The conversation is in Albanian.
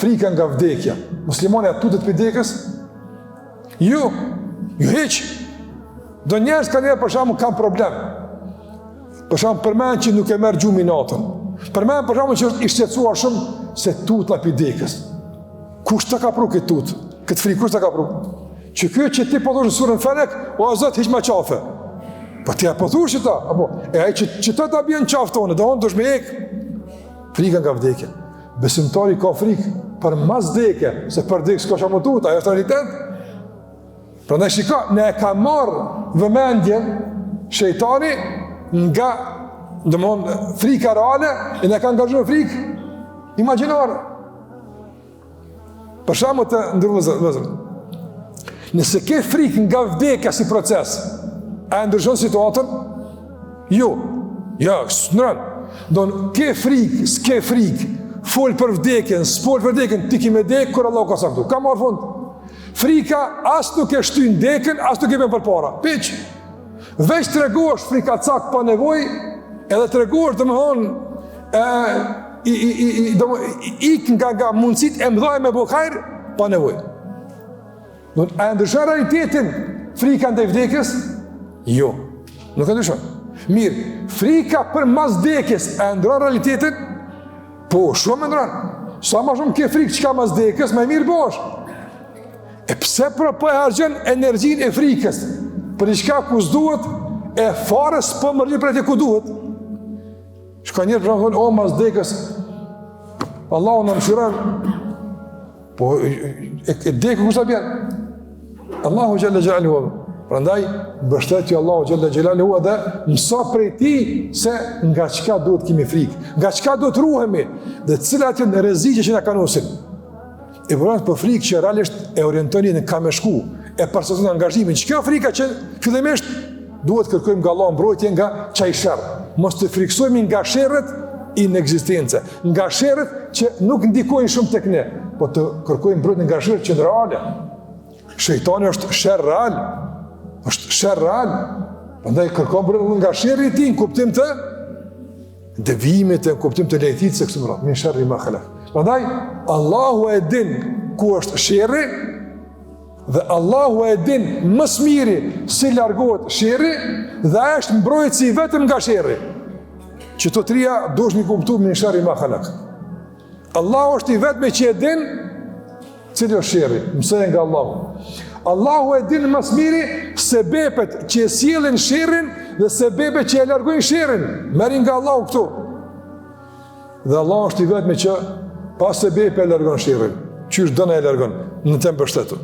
frika nga vdekja. Muslimani a tutet për vdekjes? Jo heq. Do njerëz kanë për shembull kanë problem. Për shembull përmend që nuk e merr gjumin natën. Përmend për shembull që është i shqetësuar shumë se tutla për vdekjes. Kush të ka pru këtë tut? Këtë frikë kush të ka pru? Që kjo që ti po thosh në surën Felek, o Zot hiq ma qafe. Po ti apo thosh ta, apo e ai që ta bën qafë tonë, do dush me ek. Frika nga vdekja. Besimtari ka frikë për mas vdekje, se për vdekje s'ka çfarë tut, ajo është realitet. Prandaj shiko, ne e ka marr vëmendjen shejtani nga frika reale e ne ka angazhuar frikë imagjinare. Për shembull të ndërvëzë. Nëse ke frikë nga vdekja si proces, a ndryshon situatën? Jo, s'ndron. Don ke frikë, s'ke frikë, fol për vdekjen, s'fol për vdekjen, ti ki me vdek kur Allah ka saktu. Ka marrë fund. Frika as nuk e shtyn vdekjen, as nuk e bën përpara. Piq. Veç tregosh frika cak pa nevojë, edhe tregosh ik nga mundësit e mdhaj me bukhajr pa nevojë. A ndryshon realitetin frika ndaj vdekjes? Jo, nuk e ndryshon. Mirë, frika për mas vdekjes e ndryshon realitetin? Po, shumë e ndryshon. Sa ma shumë ke frikë që ka mas vdekjes, me mirë bosh. E pse po e harxhon energjinë e frikës? Për diçka ku s'duhet, e fare s'po mërgjë për atë ku duhet. Shka njerë për thonë, o mas vdekjes, Allahu në mëshiron, po e dekë kushta bjerë. Allahu Gjelle Gjelaluhu. Prandaj, mbështetju Allahu Gjelle Gjelaluhu dhe mëso prej ti se nga qka duhet kemi frikë, nga qka duhet ruhemi, dhe cilat janë rreziqe që na kanosin. E përrat për frikë që realisht e orientoni në ka me shku, e përsëriton angazhimin, që kjo frika që fillimisht duhet kërkojmë nga Allah mbrojtje nga qaj sherr. Mos të friksojmë nga sherrët inekzistence, nga sherrët që nuk ndikojnë shumë tek ne, po të kërkojmë mbrojtje nga sherrët që reale. Shejtani është sherr real. Është sherr real. Prandaj kërkojmë mbrojtje nga sherri i tij në kuptim të devijimit, në kuptim të lehtit se kështu min sherri ma khalaq. Prandaj Allahu e din ku është sherri dhe Allahu e din më së miri si largohet sherri dhe ai është mbrojtësi vetëm nga sherri. Që të trija dush mi kuptu min sherri ma khalaq. Allahu është i vetmi që e din cili është sherri, mësoj nga Allahu. Allahu e din më së miri sebepet që e sjellin sherrin dhe sebepet që e largojnë sherrin. Merri nga Allahu këtu. Dhe Allahu është i vetmi që pas sebepe e largon sherrin. Qysh dëna e largon? Në të mbështetur.